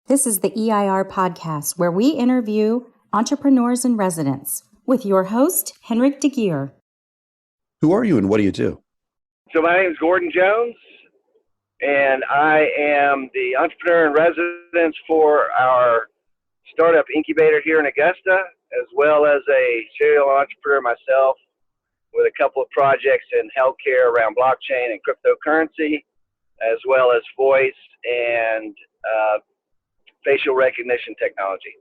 This is the EIR Podcast, where we interview entrepreneurs in residence with your host, Henrik de Geer. Who are you and what do you do? So my name is Gordon Jones, and I am the entrepreneur in residence for our startup incubator here in Augusta, as well as a serial entrepreneur myself with a couple of projects in healthcare around blockchain and cryptocurrency, as well as voice and facial recognition technology.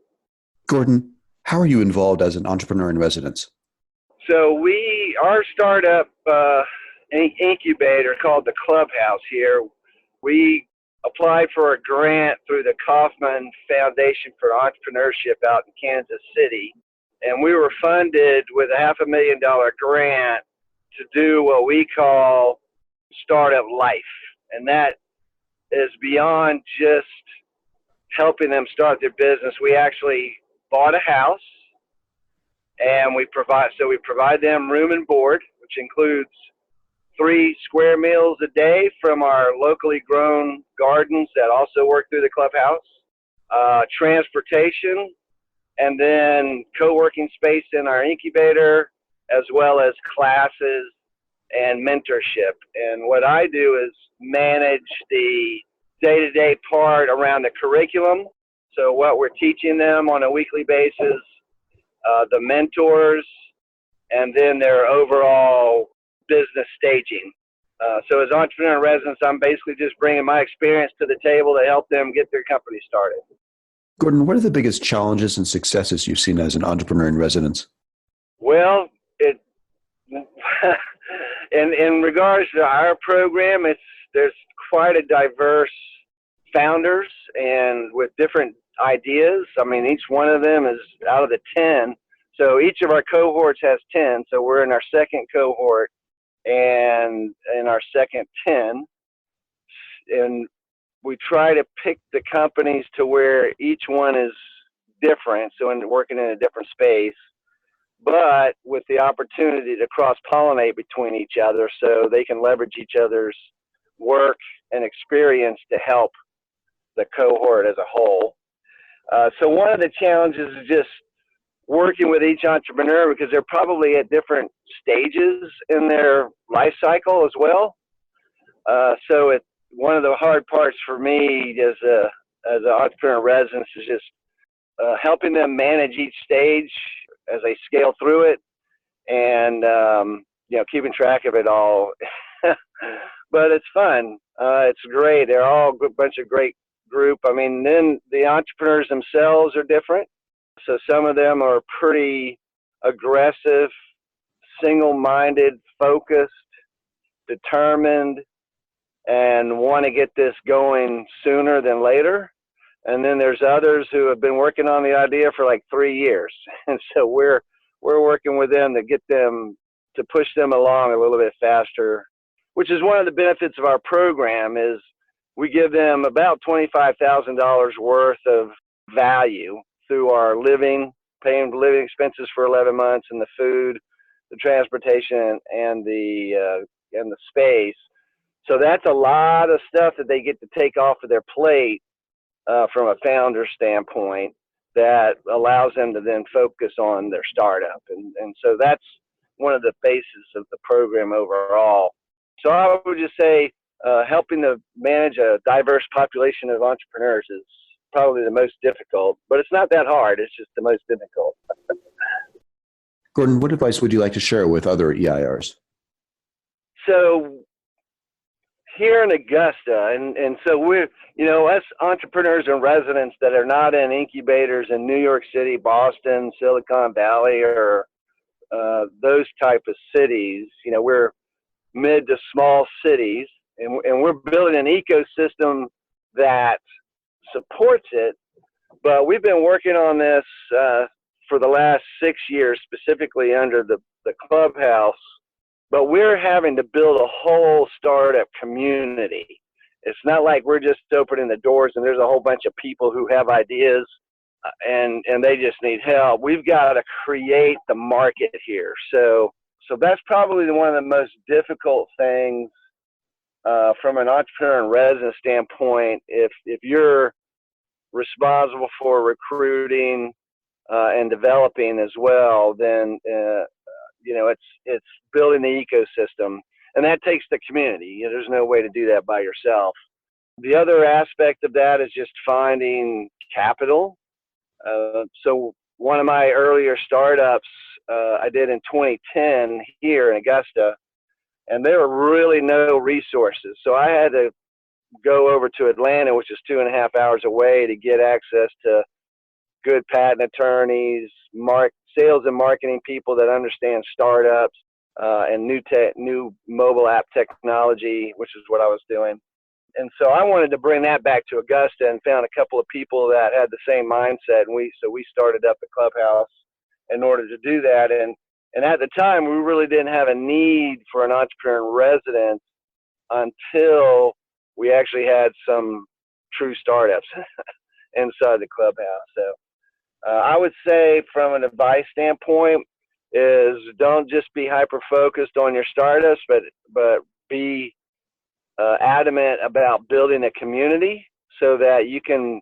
Gordon, how are you involved as an entrepreneur in residence? So our startup incubator called the Clubhouse here, we applied for a grant through the Kauffman Foundation for Entrepreneurship out in Kansas City. And we were funded with a $500,000 grant to do what we call startup life. And that is beyond just helping them start their business. We actually bought a house, and we provide them room and board, which includes 3 square meals a day from our locally grown gardens that also work through the Clubhouse, transportation, and then co-working space in our incubator, as well as classes and mentorship. And what I do is manage the day-to-day part around the curriculum. So what we're teaching them on a weekly basis, the mentors, and then their overall business staging. So as entrepreneur in residence, I'm basically just bringing my experience to the table to help them get their company started. Gordon, what are the biggest challenges and successes you've seen as an entrepreneur in residence? Well, in regards to our program, there's quite a diverse founders and with different ideas. I mean, each one of them is out of the 10. So each of our cohorts has 10. So we're in our second cohort and in our second 10. And we try to pick the companies to where each one is different. So working in a different space, but with the opportunity to cross-pollinate between each other so they can leverage each other's work and experience to help the cohort as a whole. So one of the challenges is just working with each entrepreneur because they're probably at different stages in their life cycle as well. So one of the hard parts for me as an entrepreneur in residence is just helping them manage each stage as they scale through it, and keeping track of it all. But it's fun. It's great. They're all a bunch of great group. I mean, then the entrepreneurs themselves are different. So some of them are pretty aggressive, single-minded, focused, determined, and want to get this going sooner than later. And then there's others who have been working on the idea for like 3 years. And so we're working with them to get them to push them along a little bit faster, which is one of the benefits of our program is we give them about $25,000 worth of value through our paying living expenses for 11 months and the food, the transportation, and the space. So that's a lot of stuff that they get to take off of their plate from a founder standpoint that allows them to then focus on their startup. And so that's one of the bases of the program overall. So I would just say helping to manage a diverse population of entrepreneurs is probably the most difficult, but it's not that hard. It's just the most difficult. Gordon, what advice would you like to share with other EIRs? So here in Augusta, and so we're, us entrepreneurs in residence that are not in incubators in New York City, Boston, Silicon Valley, or those type of cities, we're mid to small cities, and we're building an ecosystem that supports it. But we've been working on this for the last 6 years, specifically under the Clubhouse. But we're having to build a whole startup community. It's not like we're just opening the doors and there's a whole bunch of people who have ideas and they just need help. We've got to create the market here. So that's probably one of the most difficult things from an entrepreneur in residence standpoint. If you're responsible for recruiting and developing as well, then it's building the ecosystem, and that takes the community. There's no way to do that by yourself. The other aspect of that is just finding capital. So one of my earlier startups I did in 2010 here in Augusta, and there were really no resources. So I had to go over to Atlanta, which is 2.5 hours away, to get access to good patent attorneys, sales and marketing people that understand startups and new mobile app technology, which is what I was doing. And so I wanted to bring that back to Augusta, and found a couple of people that had the same mindset. And we started up the clubhouse in order to do that. And at the time, we really didn't have a need for an entrepreneur in residence until we actually had some true startups inside the clubhouse. So I would say, from an advice standpoint, is don't just be hyper focused on your startups, but be adamant about building a community so that you can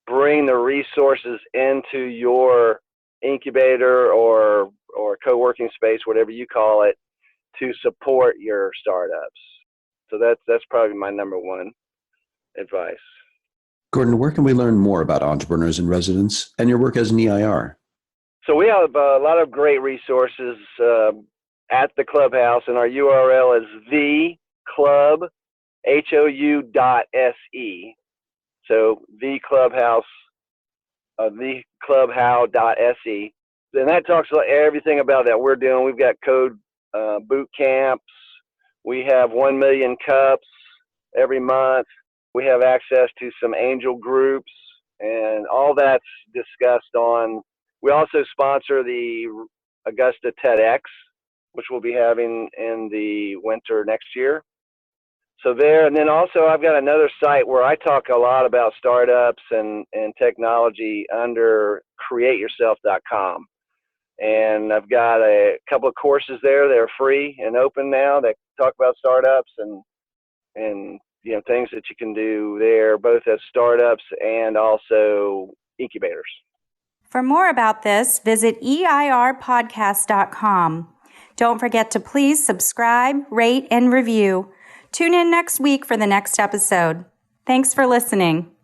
bring the resources into your incubator or co-working space, whatever you call it, to support your startups. So that's probably my number one advice. Gordon, where can we learn more about entrepreneurs in residence and your work as an EIR? So we have a lot of great resources at the clubhouse, and our URL is theclubhou.se. So theclubhouse.se. And that talks about everything about that we're doing. We've got code boot camps. We have 1 million cups every month. We have access to some angel groups, and all that's discussed on. We also sponsor the Augusta TEDx, which we'll be having in the winter next year. So there, and then also I've got another site where I talk a lot about startups and technology under createyourself.com. And I've got a couple of courses there that are free and open now that talk about startups and things that you can do there, both as startups and also incubators. For more about this, visit EIRpodcast.com. Don't forget to please subscribe, rate, and review. Tune in next week for the next episode. Thanks for listening.